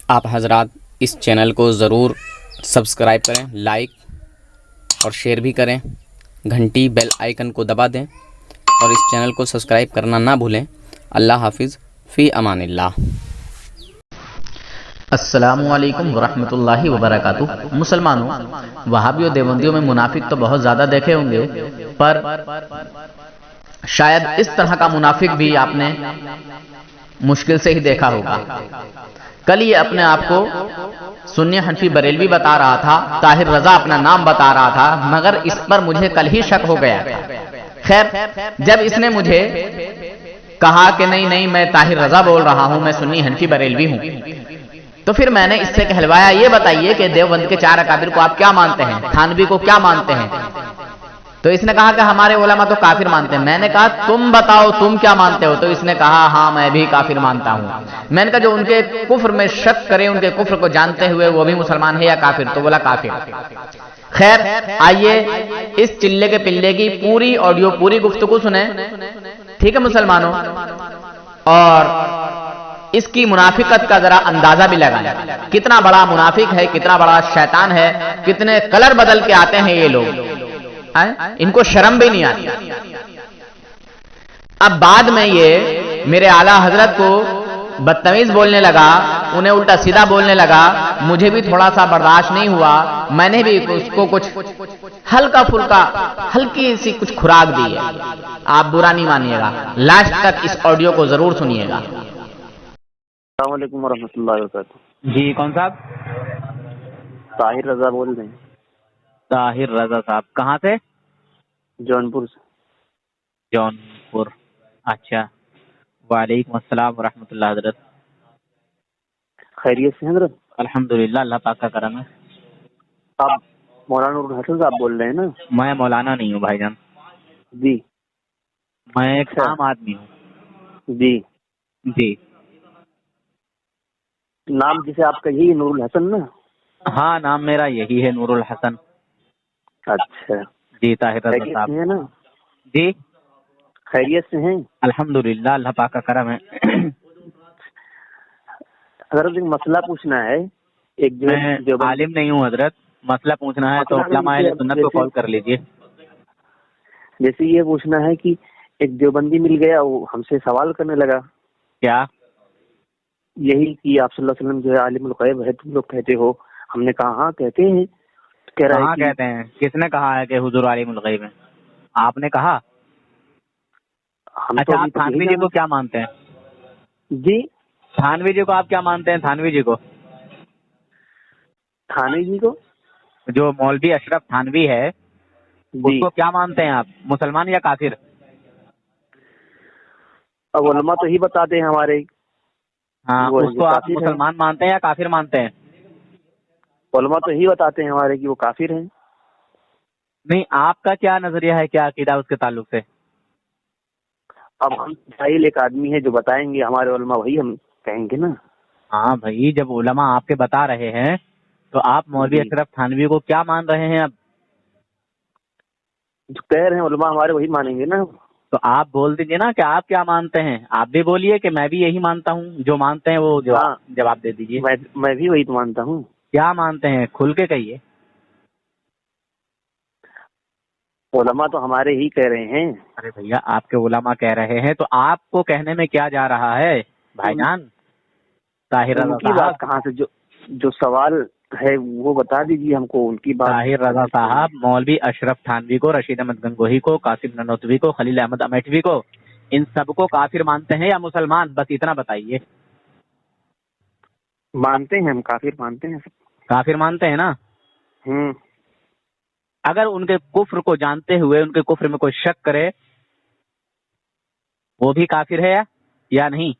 آپ حضرات اس چینل کو ضرور سبسکرائب کریں، لائک اور شیئر بھی کریں، گھنٹی بیل آئیکن کو دبا دیں اور اس چینل کو سبسکرائب کرنا نہ بھولیں۔ اللہ حافظ، فی امان اللہ۔ السلام علیکم ورحمۃ اللہ وبرکاتہ۔ مسلمانوں، وہابیوں دیوبندیوں میں منافق تو بہت زیادہ دیکھے ہوں گے، پر شاید اس طرح کا منافق بھی آپ نے مشکل سے ہی دیکھا ہوگا۔ کل یہ اپنے آپ کو سنی حنفی بریلوی بتا رہا تھا، طاہر رضا اپنا نام بتا رہا تھا، مگر اس پر مجھے کل ہی شک ہو گیا۔ خیر، جب اس نے مجھے کہا کہ نہیں میں طاہر رضا بول رہا ہوں، میں سنی حنفی بریلوی ہوں، تو پھر میں نے اس سے کہلوایا یہ بتائیے کہ دیوبند کے چار اکابر کو آپ کیا مانتے ہیں، تھانوی کو کیا مانتے ہیں؟ تو اس نے کہا کہ ہمارے علماء تو کافر مانتے ہیں۔ میں نے کہا تم بتاؤ تم کیا مانتے ہو؟ تو اس نے کہا ہاں میں بھی کافر مانتا ہوں۔ میں نے کہا جو ان کے کفر میں شک کرے، ان کے کفر کو جانتے ہوئے وہ بھی مسلمان ہے یا کافر؟ تو بولا کافر۔ خیر، آئیے اس چلے کے پلے کی پوری آڈیو، پوری گفتگو سنیں، ٹھیک ہے مسلمانوں، اور اس کی منافقت کا ذرا اندازہ بھی لگائیں، کتنا بڑا منافق ہے، کتنا بڑا شیطان ہے، کتنے کلر بدل کے آتے ہیں یہ لوگ، ان کو شرم بھی نہیں آتی۔ اب بعد میں یہ میرے اعلیٰ حضرت کو بدتمیز بولنے لگا، انہیں الٹا سیدھا بولنے لگا، مجھے بھی تھوڑا سا برداشت نہیں ہوا، میں نے بھی اس کو کچھ ہلکا پھلکا ہلکی سی کچھ خوراک دی ہے۔ آپ برا نہیں مانیے گا، لاسٹ تک اس آڈیو کو ضرور سنیے گا۔ السلام علیکم ورحمۃ اللہ وبرکاتہ۔ جی کون صاحب؟ طاہر رضا بول رہے ہیں، طاہر رضا صاحب کہاں سے؟ جونپور سے۔ جونپور، اچھا۔ وعلیکم السلام ورحمۃ اللہ حضرت۔ خیریت سے ہیں حضرت؟ الحمدللہ، اللہ پاک کا کرم ہے۔ آپ مولانا نور الحسن صاحب بول رہے ہیں نا؟ میں مولانا نہیں ہوں بھائی جان، جی، میں ایک عام آدمی ہوں۔ جی، جی نام جسے آپ کا یہی نور الحسن نا؟ ہاں، نام میرا یہی ہے، نور الحسن۔ اچھا، جی طاہر رضا خیریت صاحب۔ سے ہیں نا؟ جی خیریت سے ہیں؟ الحمدللہ، اللہ پاک کا کرم ہے۔ حضرت ایک مسئلہ پوچھنا ہے، ایک میں عالم نہیں ہوں حضرت، مسئلہ پوچھنا ہے تو علماء اہل سنت کو کال کر لیجئے۔ جیسے یہ پوچھنا ہے کہ ایک دیوبندی مل گیا، وہ ہم سے سوال کرنے لگا، کیا؟ یہی کہ آپ صلی اللہ علیہ وسلم جو ہے عالم الغیب ہے، تم لوگ کہتے ہو؟ ہم نے کہا ہاں کہتے ہیں۔ کہہ رہا کہاں ہے کہ کہتے ہیں؟ کس نے کہا ہے کہ حضور عالم الغیب ہیں؟ آپ نے کہا؟ ہم اچھا، تو آپ تھانوی جی کو کیا مانتے ہیں؟ جی، تھانوی جی کو آپ کیا مانتے ہیں؟ تھانوی جی کو، تھانوی جی کو، جو مولوی اشرف تھانوی ہے، اس جی، کو کیا مانتے ہیں آپ؟ مسلمان یا کافر؟ اب علماء تو ہی بتاتے ہیں ہمارے۔ ہاں، وہ اس کو آپ کافر ہیں، مسلمان مانتے ہیں یا کافر مانتے ہیں؟ علماء تو ہی بتاتے ہیں ہمارے کہ وہ کافر ہیں۔ نہیں، آپ کا کیا نظریہ ہے، کیا عقیدہ اس کے تعلق سے؟ اب ہم جاہل ایک آدمی ہے جو بتائیں گے، ہمارے علماء وہی ہم کہیں گے نا۔ ہاں بھائی، جب علماء آپ کے بتا رہے ہیں تو آپ مولوی اشرف تھانوی کو کیا مان رہے ہیں؟ اب جو کہہ رہے ہیں علماء ہمارے وہی مانیں گے نا۔ تو آپ بول دیجیے نا کہ آپ کیا مانتے ہیں، آپ بھی بولیے کہ میں بھی یہی مانتا ہوں، جو مانتے ہیں وہ جواب دے دیجیے۔ میں بھی وہی تو مانتا ہوں۔ کیا مانتے ہیں، کھل کے کہیے۔ علماء تو ہمارے ہی کہہ رہے ہیں۔ ارے بھیا، آپ کے علماء کہہ رہے ہیں تو آپ کو کہنے میں کیا جا رہا ہے بھائی جان؟ طاہر رضا ان کی بات صاحب، کہاں سے؟ جو سوال ہے وہ بتا دیجیے ہم کو، ان کی بات۔ طاہر رضا صاحب، مولوی اشرف تھانوی کو، رشید احمد گنگوہی کو، قاسم ننوتوی کو، خلیل احمد امیٹھوی کو، ان سب کو کافر مانتے ہیں یا مسلمان؟ بس اتنا بتائیے۔ مانتے ہیں، ہم کافر مانتے ہیں۔ کافر مانتے ہیں نا؟ اگر ان کے کفر کو جانتے ہوئے ان کے کفر میں کوئی شک کرے، وہ بھی کافر ہے یا نہیں؟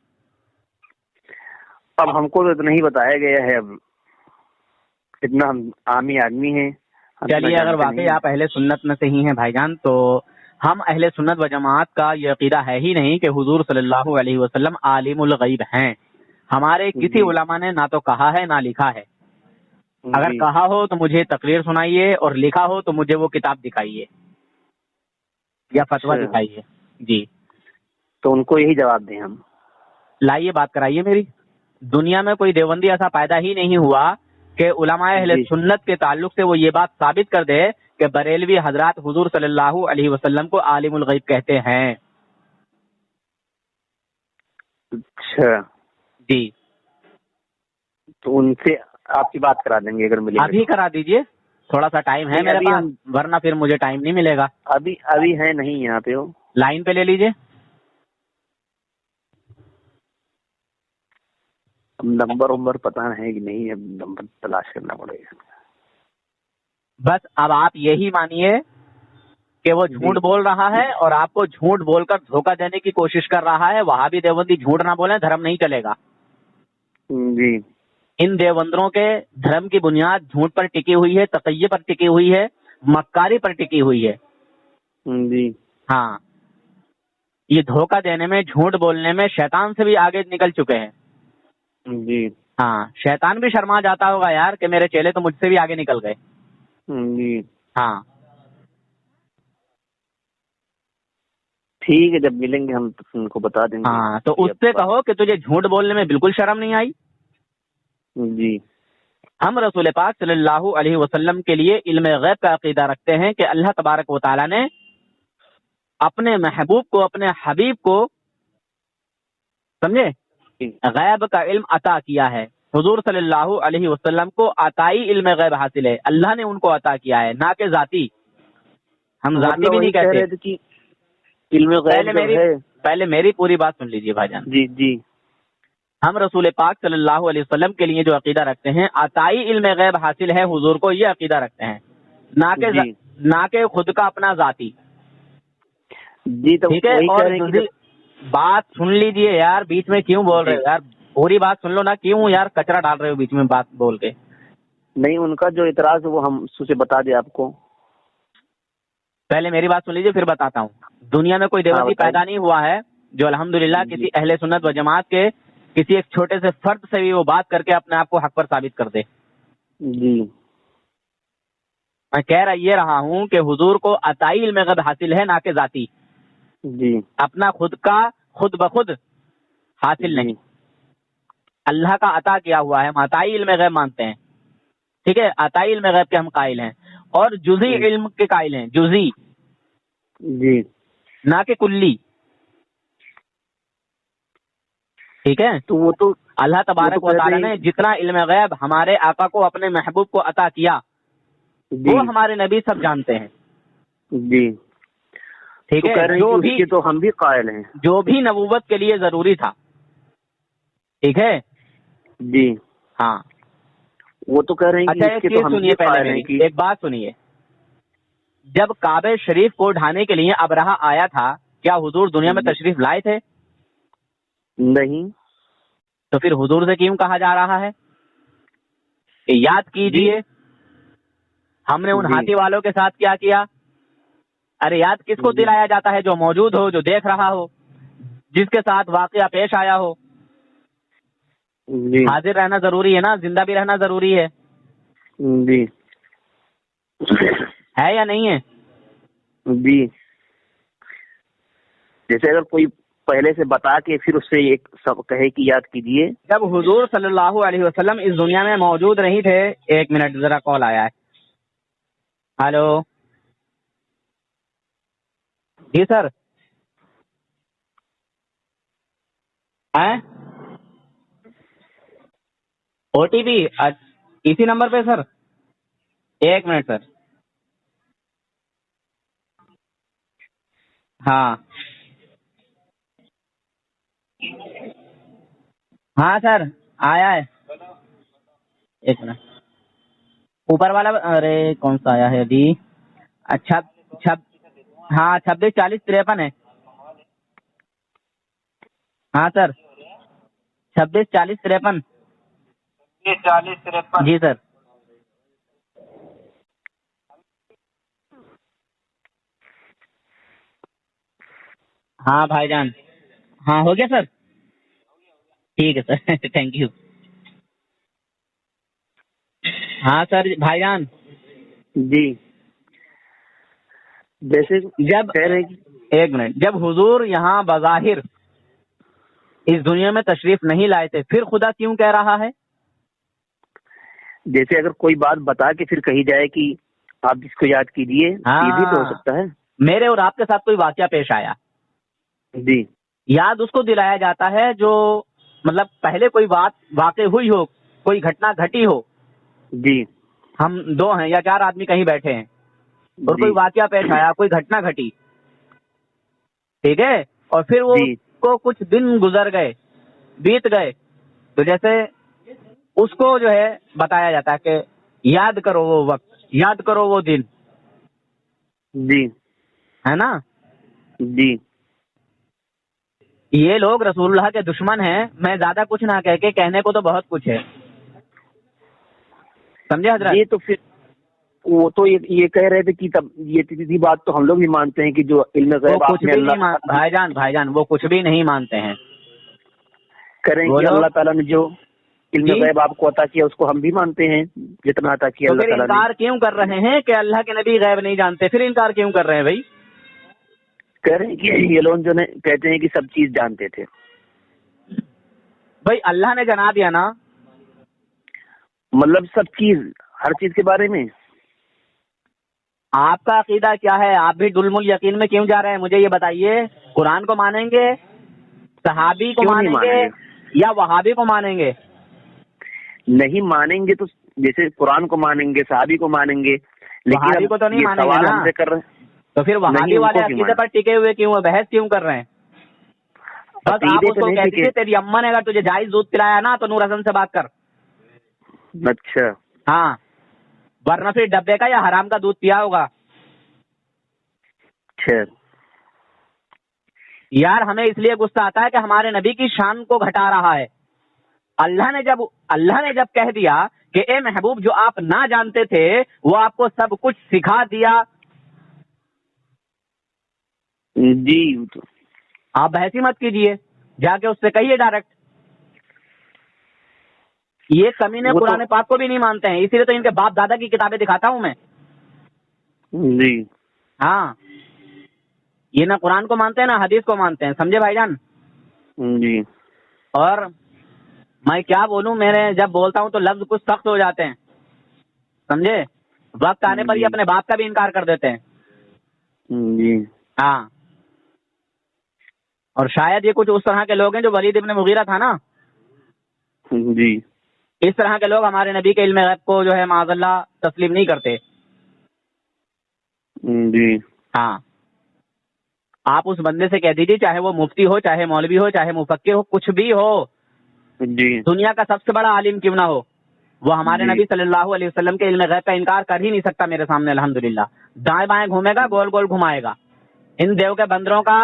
اب ہم کو تو نہیں بتایا گیا ہے، اب اتنا ہم عامی آدمی ہیں۔ چلیے، اگر واقعی آپ اہل سنت میں سے ہی ہیں بھائی جان، تو ہم اہل سنت و جماعت کا یہ عقیدہ ہے ہی نہیں کہ حضور صلی اللہ علیہ وسلم عالم الغیب ہیں۔ ہمارے کسی علماء نے نہ تو کہا ہے نہ لکھا ہے۔ اگر کہا ہو تو مجھے تقریر سنائیے، اور لکھا ہو تو مجھے وہ کتاب دکھائیے یا فتویٰ دکھائیے۔ جی، تو ان کو یہی جواب دیں ہم؟ لائیے، بات کرائیے میری۔ دنیا میں کوئی دیوبندی ایسا پیدا ہی نہیں ہوا کہ علماء اہل جی سنت کے تعلق سے وہ یہ بات ثابت کر دے کہ بریلوی حضرات حضور صلی اللہ علیہ وسلم کو عالم الغیب کہتے ہیں. اچھا، جی تو ان سے آپ کی بات کرا دیں گے اگر ملے ابھی کرا دیجئے، تھوڑا سا ٹائم ہے نہیں، میرے ابھی پاس، ورنہ پھر مجھے ٹائم نہیں ملے گا. ابھی ہے نہیں یہاں پہ وہ. لائن پہ لے لیجئے. اب نمبر پتہ ہے کہ نہیں، اب نمبر تلاش کرنا پڑے گا. بس اب آپ یہی مانیے کہ وہ جھوٹ جی بول رہا ہے اور آپ کو جھوٹ بول کر دھوکہ دینے کی کوشش کر رہا ہے. وہابی دیوبندی جھوٹ نہ بولیں، دھرم نہیں چلے گا. جی ان دیوبندروں کے دھرم کی بنیاد جھوٹ پر ٹکی ہوئی ہے، تقیہ پر ٹکی ہوئی ہے، مکاری پر ٹکی ہوئی ہے. جی ہاں، یہ دھوکہ دینے میں، جھوٹ بولنے میں شیطان سے بھی آگے نکل چکے ہیں. جی ہاں، شیطان بھی شرما جاتا ہوگا یار کہ میرے چیلے تو مجھ سے بھی آگے نکل گئے. جی ہاں ٹھیک ہے، جب ملیں گے ہم ان کو بتا دیں گے. ہاں، تو اس سے کہو کہ تجھے جھوٹ بولنے میں بالکل شرم نہیں آئی. جی ہم رسول پاک صلی اللہ علیہ وسلم کے لیے علم غیب کا عقیدہ رکھتے ہیں کہ اللہ تبارک و تعالیٰ نے اپنے محبوب کو، اپنے حبیب کو، سمجھے، غیب کا علم عطا کیا ہے. حضور صلی اللہ علیہ وسلم کو عطائی علم غیب حاصل ہے، اللہ نے ان کو عطا کیا ہے، نہ کہ ذاتی. ہم ذاتی بھی نہیں کہہ کہتے. رہے تھے کہ علم غیب جو ہے. پہلے میری پوری بات سن لیجیے بھائی جان. جی جی ہم رسول پاک صلی اللہ علیہ وسلم کے لیے جو عقیدہ رکھتے ہیں، عطائی علم غیب حاصل ہے حضور کو، یہ عقیدہ رکھتے ہیں، جی نہ کہ خود کا اپنا ذاتی. جی تو ٹھیک ہے. وہی اور کہہ رہے ہیں کہ بات سن لیجئے یار، بیچ میں کیوں بول رہے ہو یار؟ پوری بات سن لو نا، کیوں یار کچرا ڈال رہے ہو بیچ میں بات بول کے؟ نہیں، ان کا جو اعتراض ہے وہ ہم اسے بتا دیں آپ کو. پہلے میری بات سن لیجئے پھر بتاتا ہوں. دنیا میں کوئی دیوبندی بتائیے. پیدا نہیں ہوا ہے جو الحمدللہ جی کسی اہل سنت و جماعت کے کسی ایک چھوٹے سے فرد سے بھی وہ بات کر کے اپنے آپ کو حق پر ثابت کر دے. جی میں کہہ یہ رہا ہوں کہ حضور کو عطائی علم غیب حاصل ہے، نہ کہ ذاتی. جی اپنا خود کا خود بخود حاصل نہیں، اللہ کا عطا کیا ہوا ہے. ہم عطائی علم غیب مانتے ہیں، ٹھیک ہے، عطائی علم غیب کے ہم قائل ہیں، اور جزئی علم کے قائل ہیں. جزئی، جی نہ کہ کلی. ٹھیک ہے. تو وہ تو اللہ تبارک و تعالیٰ نے ہیں. جتنا علم غیب ہمارے آقا کو، اپنے محبوب کو عطا کیا، جی وہ ہمارے نبی سب جانتے ہیں. جی ٹھیک تو ہے. کہہ رہے ہیں کہ اس کے تو ہم بھی قائل ہیں. جو بھی نبوت کے لیے ضروری تھا، ٹھیک ہے. جی ہاں. وہ تو کہہ رہے ہیں کہ اچھا اس ایک کے چیز تو ہم سنیے، بھی پہلے قائل ہیں میری کہ ایک بات سنیے. جب کعبہ شریف کو ڈھانے کے لیے ابرہہ آیا تھا، کیا حضور دنیا میں تشریف لائے تھے؟ نہیں. تو پھر حضور سے کیوں کہا جا رہا ہے کہ یاد کیجئے ہم نے ان ہاتھی والوں کے ساتھ کیا کیا؟ ارے یاد کس کو دلایا جاتا ہے؟ جو موجود ہو، جو دیکھ رہا ہو، جس کے ساتھ واقعہ پیش آیا ہو. جی حاضر رہنا ضروری ہے نا، زندہ بھی رہنا ضروری ہے. جی ہے یا نہیں ہے؟ جی جیسے اگر کوئی پہلے سے بتا کے پھر اس سے ایک سب کہے کہ یاد کیجیے. جب حضور صلی اللہ علیہ وسلم اس دنیا میں موجود نہیں تھے، ایک منٹ ذرا کال آیا ہے. ہلو، جی سر. او ٹی پی اسی نمبر پہ سر؟ ایک منٹ سر. ہاں ہاں سر آیا ہے. ایک منٹ، اوپر والا. ارے کون سا آیا ہے ابھی؟ اچھا ہاں 264053 ہے. ہاں سر 264053. جی سر. ہاں بھائی جان، ہاں ہو گیا سر. ٹھیک ہے سر تھینک یو. ہاں سر بھائی جان. جی جیسے جب کہہ رہے ہیں ایک منٹ، جب حضور یہاں بظاہر اس دنیا میں تشریف نہیں لائے تھے، پھر خدا کیوں کہہ رہا ہے؟ جیسے اگر کوئی بات بتا کے پھر کہی جائے کہ آپ اس کو یاد کیجیے، یہ بھی تو ہو سکتا ہے. میرے اور آپ کے ساتھ کوئی واقعہ پیش آیا، جی یاد اس کو دلایا جاتا ہے جو مطلب پہلے کوئی بات واقع ہوئی ہو، کوئی گھٹنا گھٹی ہو. جی ہم 2 ہیں یا 4 آدمی کہیں بیٹھے ہیں اور جی کوئی واقعہ پیش آیا، کوئی گھٹنا گھٹی، ٹھیک ہے، اور پھر وہ جی کو کچھ دن گزر گئے، بیت گئے، تو جیسے اس کو جو ہے بتایا جاتا ہے کہ یاد کرو وہ وقت، یاد کرو وہ دن، جی ہے نا. جی یہ لوگ رسول اللہ کے دشمن ہیں. میں زیادہ کچھ نہ کہہ کے، کہنے کو تو بہت کچھ ہے، سمجھے حضرت؟ یہ تو پھر وہ تو یہ کہہ رہے تھے کہ تب یہ تیسری بات تو ہم لوگ بھی مانتے ہیں کہ جو علم وہ غیب کچھ آپ نے بھی نہیں اللہ بھائی جان وہ کچھ بھی نہیں مانتے ہیں. کریں وہ کہ لوگ اللہ تعالیٰ نے جو علم جی؟ غیب آپ کو عطا کیا اس کو ہم بھی مانتے ہیں جتنا عطا کیا تو اللہ پھر تعالیٰ نے. انکار کیوں کر رہے ہیں کہ اللہ کے نبی غیب نہیں جانتے؟ پھر انکار کیوں کر رہے ہیں بھائی؟ کہہ رہے ہیں کہ یہ لوگ جو کہتے ہیں کہ سب چیز جانتے تھے. بھائی اللہ نے جنا دیا نا، مطلب سب چیز، ہر چیز کے بارے میں. آپ کا عقیدہ کیا ہے؟ آپ بھی ظلم الیقین میں کیوں جا رہے ہیں؟ مجھے یہ بتائیے، قرآن کو مانیں گے، صحابی کو کیوں نہیں مانیں گے یا وہابی کو مانیں گے؟ نہیں مانیں گے تو جیسے قرآن کو مانیں گے، صحابی کو مانیں گے، لیکن وہابی کو تو نہیں یہ مانیں گے سوال نا. ہم سے کر رہے ہیں. تو پھر وہابی نہیں، ان والے کو کیوں عقیدے پر ٹکے ہوئے کیوں ہیں؟ بحث کیوں کر رہے ہیں؟ بس آپ عقیدے اس پہ کو نہیں کہہ ٹکے. دیجیے تیری اماں نے اگر تجھے جائز دودھ پلایا نا تو نور حسن سے بات کر. اچھا ہاں، ورنہ پھر ڈبے کا یا حرام کا دودھ پیا ہوگا. اچھا یار ہمیں اس لیے غصہ آتا ہے کہ ہمارے نبی کی شان کو گھٹا رہا ہے. اللہ نے جب کہہ دیا کہ اے محبوب جو آپ نہ جانتے تھے وہ آپ کو سب کچھ سکھا دیا، جی آپ بحث ہی مت کیجئے، جا کے اس سے کہیے ڈائریکٹ. یہ کمینے وہ تو قرآن پاک کو بھی نہیں مانتے ہیں، اسی لیے تو ان کے باپ دادا کی کتابیں دکھاتا ہوں میں. جی ہاں، یہ نہ قرآن کو مانتے ہیں نہ حدیث کو مانتے ہیں، سمجھے بھائی جان؟ جی اور میں کیا بولوں، میرے جب بولتا ہوں تو لفظ کچھ سخت ہو جاتے ہیں، سمجھے؟ وقت آنے پر یہ اپنے باپ کا بھی انکار کر دیتے ہیں. جی ہاں، اور شاید یہ کچھ اس طرح کے لوگ ہیں جو ولید ابن مغیرہ تھا نا، جی اس طرح کے لوگ ہمارے نبی کے علم غیب کو جو ہے معاذ اللہ تسلیم نہیں کرتے. جی ہاں، آپ اس بندے سے کہہ دیجیے، چاہے وہ مفتی ہو، چاہے مولوی ہو، چاہے مفکر ہو، کچھ بھی ہو، جی دنیا کا سب سے بڑا عالم کیوں نہ ہو، وہ ہمارے جی نبی صلی اللہ علیہ وسلم کے علم غیب کا انکار کر ہی نہیں سکتا میرے سامنے. الحمدللہ دائیں بائیں گھومے گا، گول گول گھمائے گا. ان دیو کے بندروں کا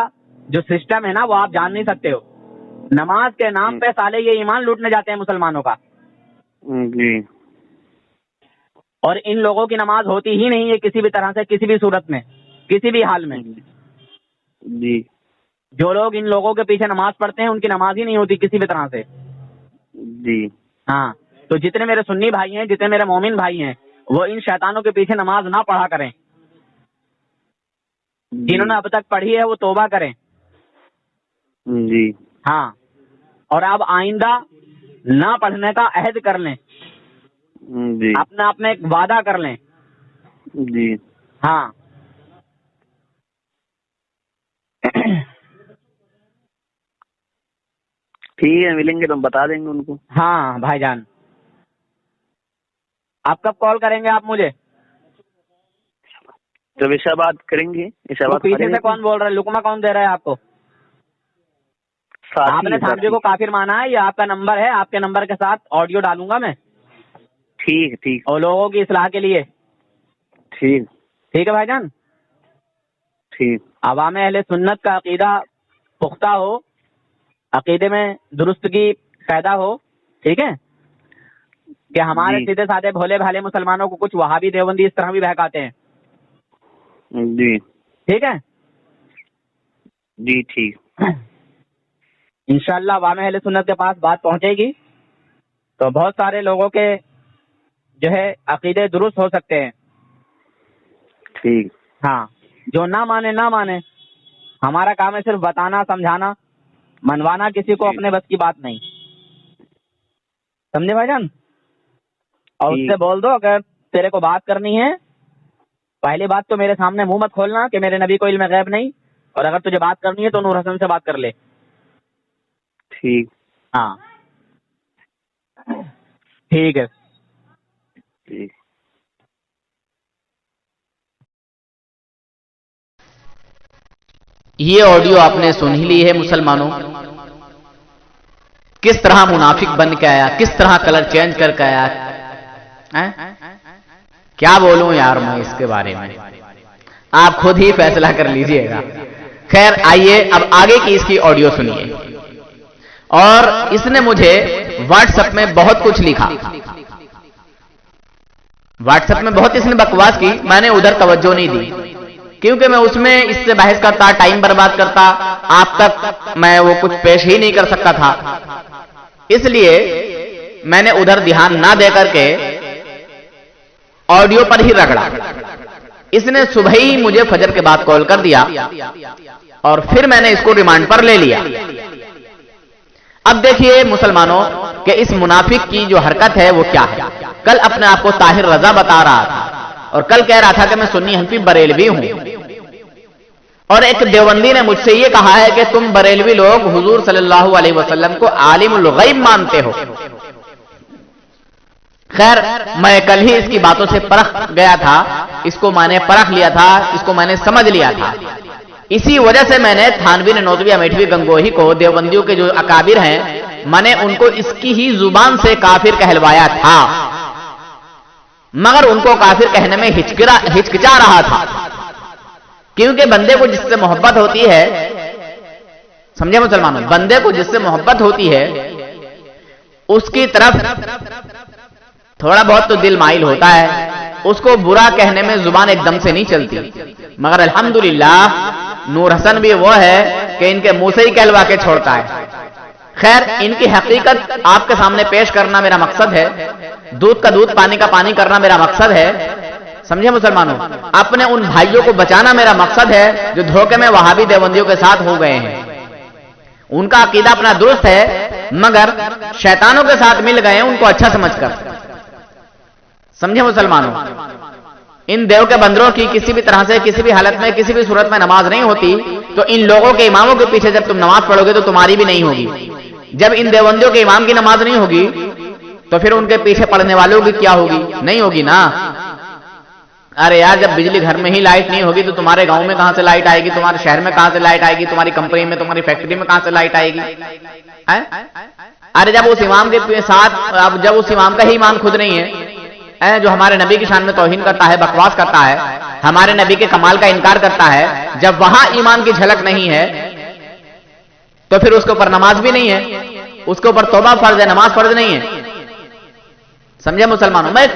جو سسٹم ہے نا وہ آپ جان نہیں سکتے ہو. نماز کے نام پہ سالے یہ ایمان لوٹنے جاتے ہیں مسلمانوں کا، جی اور ان لوگوں کی نماز ہوتی ہی نہیں ہے کسی بھی طرح سے، کسی بھی صورت میں، کسی بھی حال میں. جی جو لوگ ان لوگوں کے پیچھے نماز پڑھتے ہیں ان کی نماز ہی نہیں ہوتی کسی بھی طرح سے. جی ہاں، تو جتنے میرے سنی بھائی ہیں، جتنے میرے مومن بھائی ہیں، وہ ان شیطانوں کے پیچھے نماز نہ پڑھا کریں. جنہوں نے اب تک پڑھی ہے وہ توبہ کریں. جی ہاں، اور اب آئندہ نہ پڑھنے کا عہد کر لیں، جی اپنا ایک وعدہ کر لیں. جی ہاں ٹھیک ہے، ملیں گے تو ہم بتا دیں گے ان کو. ہاں بھائی جان، آپ کب کال کریں گے آپ مجھے؟ جب عشاء بعد کریں گے. عشاء وہ بعد پیچھے سے کون بول رہا ہے؟ لقمہ کون دے رہا ہے آپ کو؟ آپ نے تھانوی کو کافر مانا ہے؟ یہ آپ کا نمبر ہے، آپ کے نمبر کے ساتھ آڈیو ڈالوں گا میں. ٹھیک ٹھیک اور لوگوں کی اصلاح کے لیے. ٹھیک ٹھیک ہے بھائی جان. ٹھیک. عوام اہل سنت کا عقیدہ پختہ ہو، عقیدے میں درستگی پیدا ہو، ٹھیک ہے؟ کہ ہمارے جی سیدھے سادے بھولے بھالے مسلمانوں کو کچھ وہابی دیوبندی اس طرح بھی بہکاتے ہیں. جی ٹھیک ہے، جی ٹھیک. انشاءاللہ عوام اہل سنت کے پاس بات پہنچے گی تو بہت سارے لوگوں کے جو ہے عقیدے درست ہو سکتے ہیں. ٹھیک. ہاں، جو نہ مانے، ہمارا کام ہے صرف بتانا، سمجھانا، मनवाना किसी को अपने बस की बात नहीं, समझे भाईजान। और उससे बोल दो अगर तेरे को बात करनी है, पहली बात तो मेरे सामने मुंह मत खोलना कि मेरे नबी को इल्म गैब नहीं, और अगर तुझे बात करनी है तो नूर हसन से बात कर ले। ठीक। हाँ ठीक है। ठीक। ये ऑडियो आपने सुन ही ली है मुसलमानों, किस तरह मुनाफिक बन के आया, किस तरह कलर चेंज करके आया है? क्या बोलूं यार मैं इसके बारे में, आप खुद ही फैसला कर लीजिएगा। खैर आइए अब आगे की इसकी ऑडियो सुनिए। और इसने मुझे व्हाट्सएप में बहुत कुछ लिखा, व्हाट्सएप में बहुत इसने बकवास की, मैंने उधर तवज्जो नहीं दी क्योंकि मैं उसमें इससे बहस करता, टाइम बर्बाद करता, आप तक मैं वो कुछ पेश ही नहीं कर सकता था, इसलिए मैंने उधर ध्यान ना दे करके ऑडियो पर ही रगड़ा। इसने सुबह ही मुझे फजर के बाद कॉल कर दिया और फिर मैंने इसको रिमांड पर ले लिया। अब देखिए मुसलमानों कि इस मुनाफिक की जो हरकत है वो क्या है। कल अपने आप को ताहिर रजा बता रहा था और कल कह रहा था कि मैं सुन्नी हनफी बरेलवी हूं, और एक देवबंदी ने मुझसे ये कहा है कि तुम बरेलवी लोग हुजूर सल्लल्लाहु अलैहि वसल्लम को आलिमुल गैब मानते हो। खैर मैं कल ही इसकी बातों से परख गया था, इसको मैंने परख लिया था, इसको मैंने समझ लिया था। इसी वजह से मैंने थानवी नौतवी अमेठवी गंगोही को, देवबंदियों के जो अकाबिर हैं, मैंने उनको इसकी ही जुबान से काफिर कहलवाया था, मगर उनको काफिर कहने में हिचकिचा रहा था, क्योंकि बंदे को जिससे मोहब्बत होती है, समझे मुसलमानों, बंदे को जिससे मोहब्बत होती है उसकी तरफ थोड़ा बहुत तो दिल माइल होता है, उसको बुरा कहने में जुबान एकदम से नहीं चलती। मगर अल्हम्दुलिल्लाह नूर हसन भी वो है कि इनके मुंह से ही कहलवा के छोड़ता है। खैर इनकी हकीकत आपके सामने पेश करना मेरा मकसद है, दूध का दूध पानी का पानी करना मेरा मकसद है, समझे मुसलमानों। अपने उन भाइयों को बचाना मेरा मकसद है जो धोखे में वहाबी देवबंदियों के साथ हो गए हैं। उनका अकीदा अपना दुरुस्त है मगर शैतानों के साथ मिल गए हैं उनको अच्छा समझकर, समझे मुसलमानों। इन देव के बंदरों की किसी भी तरह से, किसी भी हालत में, किसी भी सूरत में नमाज नहीं होती, तो इन लोगों के इमामों के पीछे जब तुम नमाज पढ़ोगे तो तुम्हारी भी नहीं होगी। जब इन देवबंदियों के इमाम की नमाज नहीं होगी तो फिर उनके पीछे पढ़ने वालों की क्या होगी? नहीं होगी ना। अरे यार जब बिजली घर में ही लाइट नहीं होगी तो तुम्हारे गांव में कहां से लाइट आएगी, तुम्हारे शहर में कहां से लाइट आएगी, तुम्हारी कंपनी में, तुम्हारी फैक्ट्री में कहां से लाइट आएगी? अरे जब उस इमाम के साथ, अब जब उस इमाम का ही ईमान खुद नहीं है, जो हमारे नबी की शान में तौहीन करता है, बकवास करता है, हमारे नबी के कमाल का इनकार करता है, जब वहां ईमान की झलक नहीं है तो फिर उसके ऊपर नमाज भी नहीं है, उसके ऊपर तौबा फर्ज है, नमाज फर्ज नहीं है, समझे मुसलमानों। मैं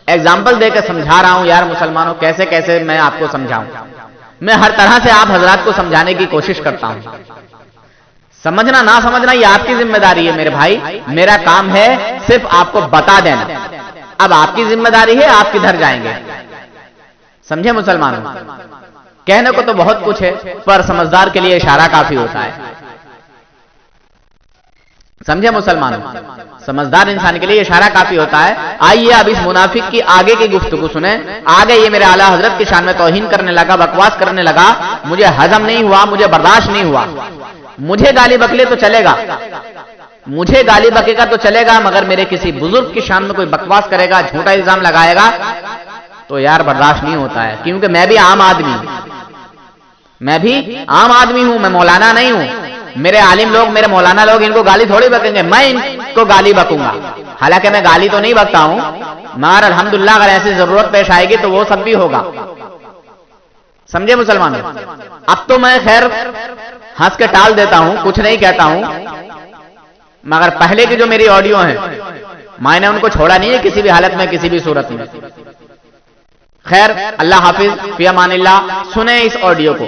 एग्जाम्पल देकर समझा रहा हूं यार मुसलमानों, कैसे कैसे मैं आपको समझाऊं। मैं हर तरह से आप हजरात को समझाने की कोशिश करता हूं। समझना ना समझना ये आपकी जिम्मेदारी है मेरे भाई, मेरा काम है सिर्फ आपको बता देना। अब आपकी जिम्मेदारी है आप किधर जाएंगे, समझे मुसलमानों। कहने को तो बहुत कुछ है पर समझदार के लिए इशारा काफी होता है, समझे मुसलमानों। समझदार इंसान के लिए इशारा काफी होता है। आइए अब इस मुनाफिक की आगे की गुफ्तगू सुने। आगे ये मेरे आला हजरत की शान में तौहीन करने लगा, बकवास करने लगा, मुझे हजम नहीं हुआ, मुझे बर्दाश्त नहीं हुआ। मुझे गाली बकले तो चलेगा, मुझे गाली बकेगा तो चलेगा, मगर मेरे किसी बुजुर्ग की शान में कोई बकवास करेगा, झूठा इल्जाम लगाएगा तो यार बर्दाश्त नहीं होता है। क्योंकि मैं भी आम आदमी हूं, मैं भी आम आदमी हूं, मैं मौलाना नहीं हूं। मेरे आलिम लोग, मेरे मौलाना लोग इनको गाली थोड़ी बकेंगे, मैं इनको गाली बकूंगा। हालांकि मैं गाली तो नहीं बकता हूं, मगर अल्हम्दुलिल्लाह अगर ऐसी जरूरत पेश आएगी तो वो सब भी होगा, समझे मुसलमानों। अब तो मैं खैर हंस के टाल देता हूं, कुछ नहीं कहता हूं, मगर पहले की जो मेरी ऑडियो है मैंने उनको छोड़ा नहीं है किसी भी हालत में, किसी भी सूरत में। खैर अल्लाह हाफिज, फी अमानिल्लाह। सुने इस ऑडियो को।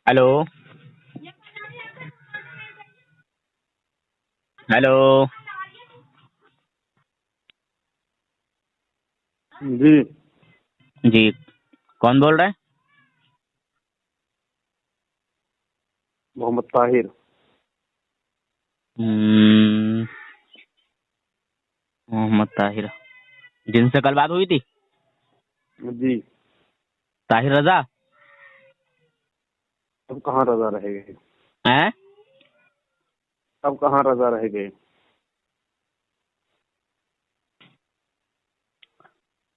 हेलो हेलो जी जी, कौन बोल रहा है? मोहम्मद ताहिर। मोहम्मद ताहिर, जिनसे कल बात हुई थी? जी। ताहिर रजा? अब कहाँ रजा रह गए? हैं? अब कहाँ रजा रह गए?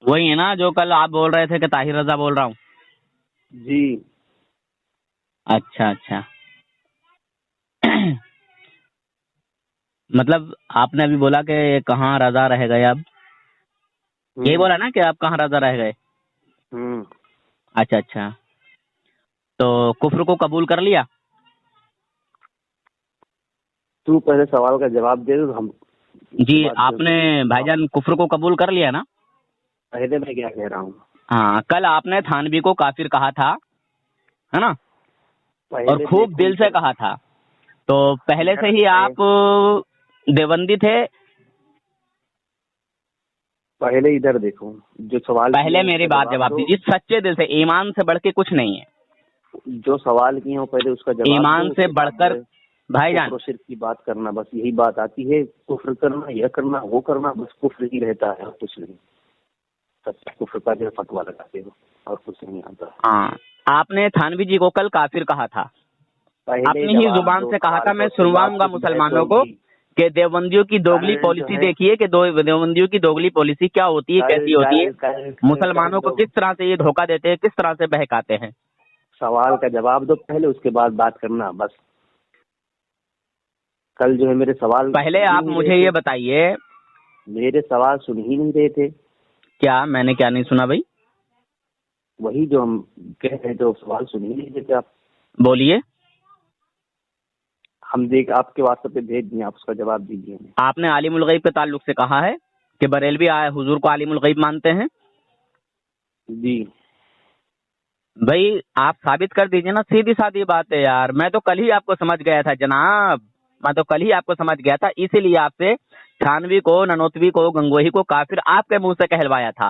वही है ना जो कल आप बोल रहे थे कि ताहिर रजा बोल रहा हूँ? जी। अच्छा अच्छा। मतलब आपने अभी बोला कि कहाँ रजा रह गए, अब यही बोला ना कि आप कहाँ रजा रह गए? अच्छा अच्छा, तो कुफ्र को कबूल कर लिया? तू पहले सवाल का जवाब दे दो, हम। जी, आपने भाईजान कुफ्र को कबूल कर लिया ना? पहले मैं क्या कह रहा हूँ? हाँ, कल आपने थानवी को काफिर कहा था, है ना? और खूब दिल से कहा था। तो पहले से ही आप देवबंदी थे? पहले इधर देखो, जो सवाल पहले मेरी बात जवाब दीजिए सच्चे दिल से, ईमान से बढ़ के कुछ नहीं है। जो सवाल किए हो पहले उसका जवाब ईमान से बढ़कर भाईजान कुफ्र की बात करना, बस यही बात आती है। कुफ्र करना, यह करना, वो करना, बस कुफ्र ही रहता है, कुछ नहीं। सच्चा कुफ्र का जो फतवा लगाते हो और कुछ नहीं आता। हाँ, आपने थानवी जी को कल काफिर कहा था, अपनी ही जुबान से कहा था। मैं सुनवाऊंगा मुसलमानों को कि देवबंदियों की दोगली पॉलिसी देखिए कि देवबंदियों की दोगली पॉलिसी क्या होती है, कैसी होती है, मुसलमानों को किस तरह से ये धोखा देते हैं, किस तरह से बहकाते हैं। सवाल का जवाब दो पहले, उसके बाद बात करना। बस कल जो है मेरे सवाल, पहले आप मुझे ये बताइए, मेरे सवाल सुन ही नहीं रहे थे क्या? मैंने क्या नहीं सुना भाई? वही जो हम कह रहे थे, सवाल सुन ही नहीं रहे थे आप। बोलिए। हम आपके व्हाट्सएप पे भेज दिए, आप उसका जवाब दीजिए। आपने आलिमुल गैब के ताल्लुक से कहा है कि बरेलवी आए हुजूर को आलिमुल गैब मानते हैं? जी भाई आप साबित कर दीजिए ना, सीधी सादी बात है यार। मैं तो कल ही आपको समझ गया था जनाब, मैं तो कल ही आपको समझ गया था, इसीलिए आपसे थानवी को, ननोतवी को, गंगोही को काफिर आपके मुंह से कहलवाया था।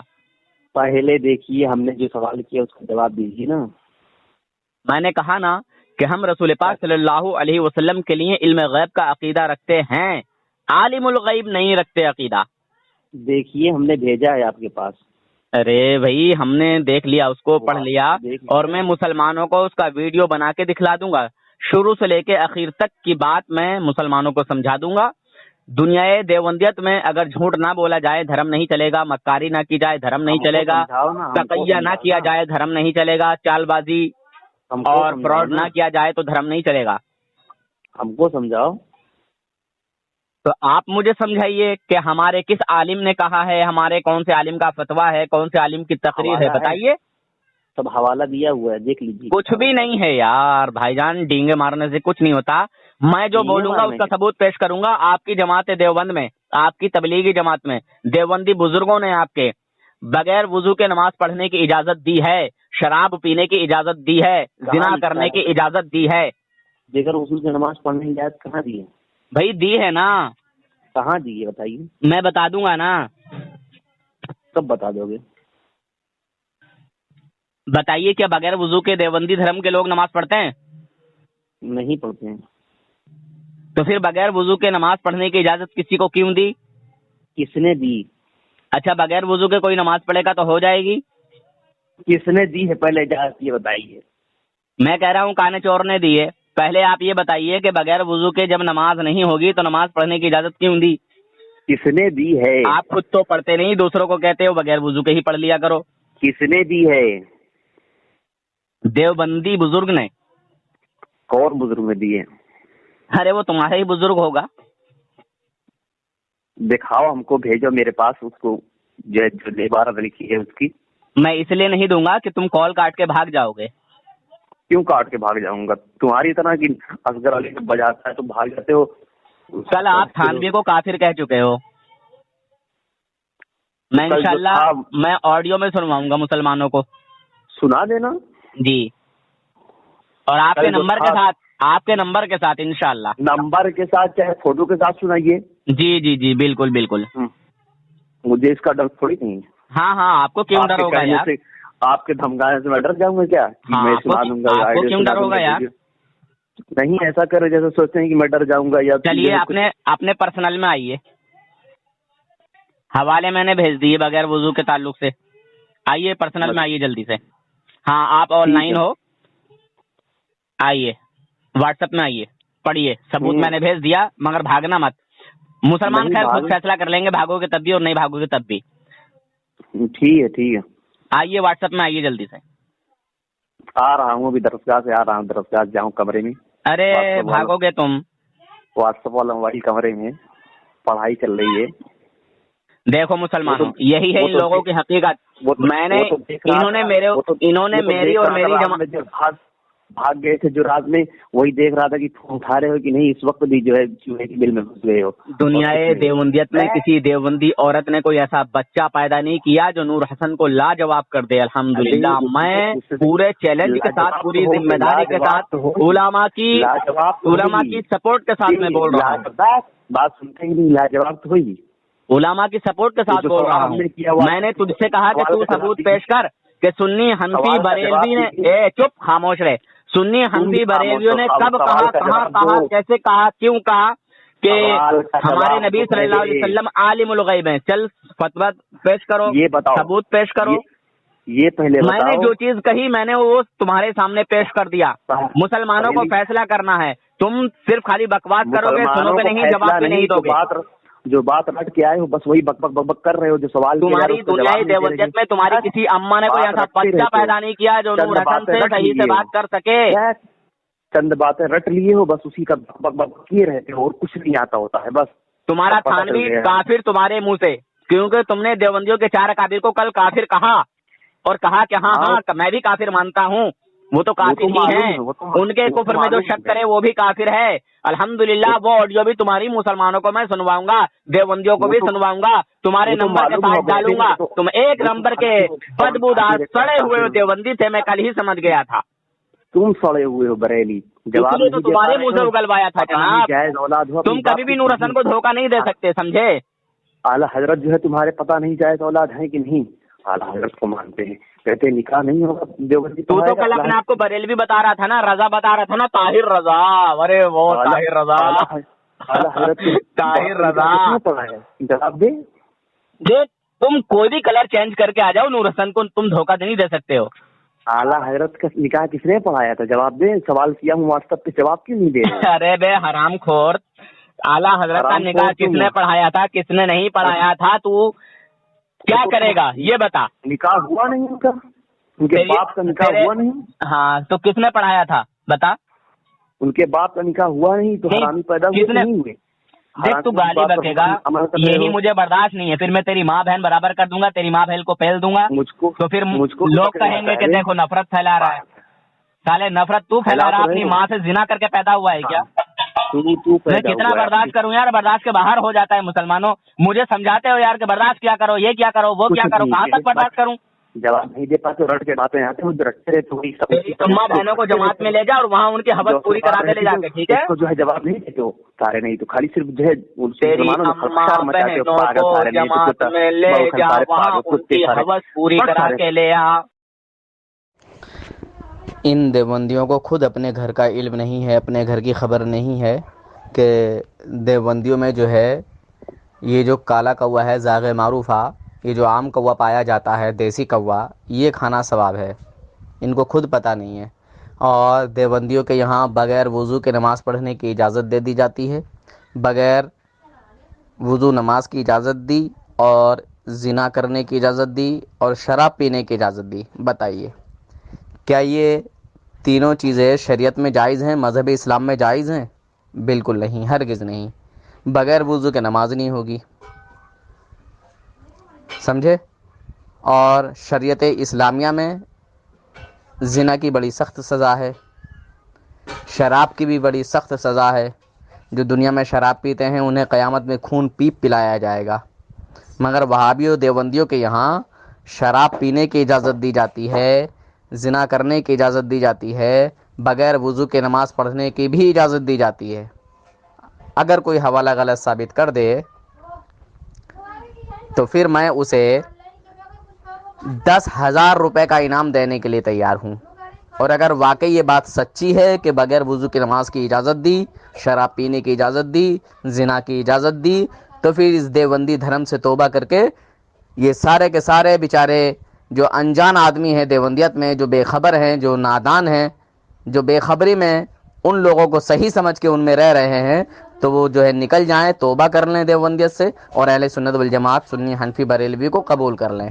पहले देखिए, हमने जो सवाल किया उसका जवाब दीजिए ना। मैंने कहा ना कि हम रसूल पाक सल्लल्लाहु अलैहि वसल्लम के लिए इल्म गैब का अकीदा रखते हैं, आलिमुल गैब नहीं रखते अकीदा। देखिए, हमने भेजा है आपके पास। अरे भाई, हमने देख लिया, उसको पढ़ लिया, और मैं मुसलमानों को उसका वीडियो बना के दिखला दूंगा। शुरू से लेके आखिर तक की बात मैं मुसलमानों को समझा दूंगा। दुनियाए देवबंदियत में अगर झूठ ना बोला जाए धर्म नहीं चलेगा, मक्कारी ना की जाए धर्म नहीं चलेगा, तकैया ना किया जाए धर्म नहीं चलेगा, चालबाजी और फ्रॉड ना किया जाए तो धर्म नहीं चलेगा। हमको समझाओ। तो आप मुझे समझाइए कि हमारे किस आलिम ने कहा है, हमारे कौन से आलिम का फतवा है, कौन से आलिम की तकरीर है, बताइए। सब हवाला दिया हुआ है, देख लीजिए। कुछ भी नहीं है यार भाईजान, डींगे मारने से कुछ नहीं होता। मैं जो बोलूंगा उसका सबूत पेश करूंगा। आपकी जमात देवबंद में, आपकी तबलीगी जमात में देवबंदी बुजुर्गों ने आपके बगैर वुजू के नमाज पढ़ने की इजाजत दी है, शराब पीने की इजाजत दी है, जिना करने की इजाजत दी है। बगैर वुजू के नमाज पढ़ने की इजाजत कहाँ दी है भाई? दी है ना। कहाँ दी है बताइए। मैं बता दूंगा ना। कब बता दोगे? बताइए, क्या बगैर वुजू के देवबंदी धर्म के लोग नमाज पढ़ते हैं? नहीं पढ़ते हैं। तो फिर बगैर वुजू के नमाज पढ़ने की इजाजत किसी को क्यों दी? किसने दी? अच्छा, बगैर वुजू के कोई नमाज पढ़ेगा तो हो जाएगी? किसने दी है पहले इजाजत, ये बताइए। मैं कह रहा हूँ काने चोर ने दी है। पहले आप ये बताइए कि बगैर वुजू के जब नमाज नहीं होगी तो नमाज पढ़ने की इजाजत क्यों दी? किसने दी है? आप खुद तो पढ़ते नहीं, दूसरों को कहते हो बगैर वुजू के ही पढ़ लिया करो। किसने दी है? देवबंदी बुजुर्ग ने। और बुजुर्ग ने दी है? अरे वो तुम्हारा ही बुजुर्ग होगा। दिखाओ, हमको भेजो मेरे पास उसको, जो इबारत लिखी है उसकी। मैं इसलिए नहीं दूंगा कि तुम कॉल काट के भाग जाओगे। क्यों काट के भाग जाऊंगा? तुम्हारी तरह की असगर अली जब बजाता है तो भाग जाते हो। कल आप थानवी को काफिर कह चुके हो। मैं इंशाल्लाह मैं ऑडियो में सुनवाऊंगा मुसलमानों को। सुना देना जी, और आपके नंबर के साथ, आपके नंबर के साथ इंशाल्लाह। नंबर के साथ चाहे फोटो के साथ सुनाइए। जी जी जी, बिल्कुल बिल्कुल। मुझे इसका डर थोड़ी नहीं है। हाँ हाँ, आपको क्यों डर होगा यार? आपके धमकाने से मैं डर जाऊंगा क्या? हाँ, मैं सुना दूंगा। आपको क्यों डर होगा यार? नहीं ऐसा करे जैसे सोचते हैं कि मैं डर जाऊंगा या चलिए अपने पर्सनल में आइए, हवाले मैंने भेज दिए बगैर वजू के ताल्लुक से। आइए पर्सनल में आइए जल्दी से। हाँ आप ऑनलाइन हो, आइए व्हाट्सएप में आइए, पढ़िए सबूत मैंने भेज दिया, मगर भागना मत। मुसलमान नहीं खैर खुद भाग- फैसला कर लेंगे, भागोगे तब भी और नहीं भागोगे तब भी। ठीक है आइए व्हाट्सएप में आइए जल्दी से। आ रहा हूँ, अभी दरसगाह से आ रहा हूँ, दरसगाह से जाऊँ कमरे में। अरे WhatsApp वाला- भागोगे तुम। व्हाट्सएप वाला मोबाइल कमरे में पढ़ाई चल रही है। देखो मुसलमानों, वो तो- यही है वो इन तो लोगों की हकीकत। मैंने इन्होंने मेरी और मेरी जमा भाग गए थे जो रात में, वही देख रहा था कि फोन उठा रहे हो कि नहीं, इस वक्त भी जो है चूहे की बिल में घुस गए हो। दुनियाए देवबंदियत में किसी देवबंदी औरत ने कोई ऐसा बच्चा पैदा नहीं किया जो नूर हसन को लाजवाब कर दे। अल्हम्दुलिल्लाह, मैं पूरे चैलेंज के साथ, पूरी जिम्मेदारी के साथ, उलामा की सपोर्ट के साथ मैं बोल रहा हूँ। बात सुनते ही नहीं, लाजवाब तो होगी। उलामा की सपोर्ट के साथ बोल रहा हूँ। मैंने तुझसे कहा कि तू सबूत पेश कर कि सुन्नी हनफी बरेलवी ने, चुप खामोश रहे, सुन्नी हनफी बरेलवियों ने कब कहा, कहाँ कहा, कैसे कहा, क्यों कहा कि हमारे नबी सल्लल्लाहु अलैहि वसल्लम आलिमुल गैब हैं। चल फतवा पेश करो, ये बताओ, सबूत पेश करो। ये पहले मैंने जो चीज कही मैंने वो तुम्हारे सामने पेश कर दिया। मुसलमानों को फैसला करना है, तुम सिर्फ खाली बकवास करोगे, सुनोगे नहीं, जवाब भी नहीं दोगे। जो बात रट के आए हो बस वही बक बक बक बक कर रहे हो। जो सवाल तुम्हारी दुनियाई देवबंदियत में तुम्हारी किसी अम्मा ने कोई ऐसा बच्चा पैदा नहीं किया जो नूर हसन से सही से बात कर सके। चंद बातें रट लिए हो, बस उसी का बक बक बक किए रहते हो और कुछ नहीं आता होता है। बस तुम्हारा थानवी काफिर तुम्हारे मुंह से, क्योंकि तुमने देवबंदियों के 4 काफिर को कल काफिर कहा और कहा कि हाँ मैं भी काफिर मानता हूँ, वो तो काफिर ही हैं, उनके कुफ्र में जो शक करे वो भी काफिर है। अल्हम्दुलिल्लाह वो ऑडियो भी तुम्हारी मुसलमानों को मैं सुनवाऊंगा, देवबंदियों को भी सुनवाऊंगा, तुम्हारे नंबर के साथ डालूंगा। तुम एक नंबर के बदबूदार सड़े हुए देवबंदी थे, मैं कल ही समझ गया था। तुम सड़े हुए हो बरेली, इसलिए तो तुम्हारे मुंह से उगलवाया था जनाब। तुम कभी भी नूर हसन को धोखा नहीं दे सकते, समझे। आला हजरत जो है तुम्हारे पता नहीं जायज औलाद है कि नहीं। आला हजरत को मानते हैं, कहते हैं निकाह नहीं होगा देवबंदी। तू तो कल अपने आप को बरेलवी बता रहा था ना, रजा बता रहा था ना, ताहिर रजा। अरे वो ताहिर रजा, आला हजरत ताहिर रजा पढ़ा है, जवाब दे। देख तुम कोई भी कलर चेंज करके आ जाओ, नूर हसन को तुम धोखा नहीं दे सकते हो। आला हजरत का निकाह किसने पढ़ाया था, जवाब दे। सवाल किया हूँ व्हाट्सएप पे, जवाब क्यों नहीं दे रहे? अरे बे हराम खोर, आला हजरत का निकाह किसने पढ़ाया था, किसने नहीं पढ़ाया था, तू क्या करेगा ये बता। निकाह हुआ नहीं उनका, उनके बाप का निकाह हुआ नहीं। हाँ तो किसने पढ़ाया था बता। उनके बाप का निकाह हुआ नहीं तो हरामी पैदा नहीं हुए। देख तू गाली बकेगा, यही मुझे बर्दाश्त नहीं है, फिर मैं तेरी माँ बहन बराबर कर दूंगा, तेरी माँ बहन को पहल दूंगा। तो फिर लोग कहेंगे कि देखो नफरत फैला रहा है। साले नफरत तू फैला रहा, अपनी माँ से जिना करके पैदा हुआ है क्या? मैं कितना बर्दाश्त करूं यार, बर्दाश्त के बाहर हो जाता है। मुसलमानों मुझे समझाते हो यार कि बर्दाश्त क्या करो, ये क्या करो, वो क्या करो, कहाँ तक बर्दाश्त करूं? जवाब नहीं दे पाते, रट के बातें आते हो, रटते रहते हो। अम्मा बहनों को जमात में ले जा और वहाँ उनकी हवस पूरी करा दे ले जाके, ठीक है। जो है जवाब नहीं देते हो सारे, नहीं तो खाली सिर्फ जो है तेरी अम्मा बहनों को जमात में ले जा, वहाँ उनकी हवस पूरी करा के ले आ। इन देवबंदियों को खुद अपने घर का इल्म नहीं है, अपने घर की खबर नहीं है कि देवबंदियों में जो है ये जो काला कौवा है ज़ाग़े मारूफ़ा, ये जो आम कौवा पाया जाता है देसी कौवा, ये खाना सवाब है। इनको खुद पता नहीं है। और देवबंदियों के यहाँ बग़ैर वज़ू के नमाज़ पढ़ने की इजाज़त दे दी जाती है, बग़ैर वज़ू नमाज की इजाज़त दी, और ज़िना करने की इजाज़त दी, और शराब पीने की इजाज़त दी। बताइए क्या ये तीनों चीज़ें शरीयत में जायज़ हैं, मज़हब इस्लाम में जायज़ हैं? बिल्कुल नहीं, हरगिज़ नहीं। बग़ैर वज़ू के नमाज नहीं होगी, समझे। और शरीयत इस्लामिया में ज़िना की बड़ी सख्त सज़ा है, शराब की भी बड़ी सख्त सज़ा है। जो दुनिया में शराब पीते हैं उन्हें क़यामत में खून पीप पिलाया जाएगा। मगर वहाबियों देवबंदियों के यहाँ शराब पीने की इजाज़त दी जाती है, ज़िना करने की इजाज़त दी जाती है, बग़ैर वज़ू के नमाज़ पढ़ने की भी इजाज़त दी जाती है। अगर कोई हवाला गलत साबित कर दे तो फिर मैं उसे 10,000 रुपये का इनाम देने के लिए तैयार हूँ। اور اگر واقعی یہ بات سچی ہے کہ بغیر وضو کی نماز کی اجازت دی، شراب پینے کی اجازت دی، زنا کی اجازت دی، تو پھر اس دیوبندی دھرم سے توبہ کر کے یہ سارے کے سارے بیچارے جو انجان آدمی ہیں دیوبندیت میں، جو بے خبر ہیں، جو نادان ہیں، جو بے خبری میں ان لوگوں کو صحیح سمجھ کے ان میں رہ رہے ہیں، تو وہ جو ہے نکل جائیں، توبہ کر لیں دیوبندیت سے، اور اہل سنت والجماعت سنی حنفی بریلوی کو قبول کر لیں۔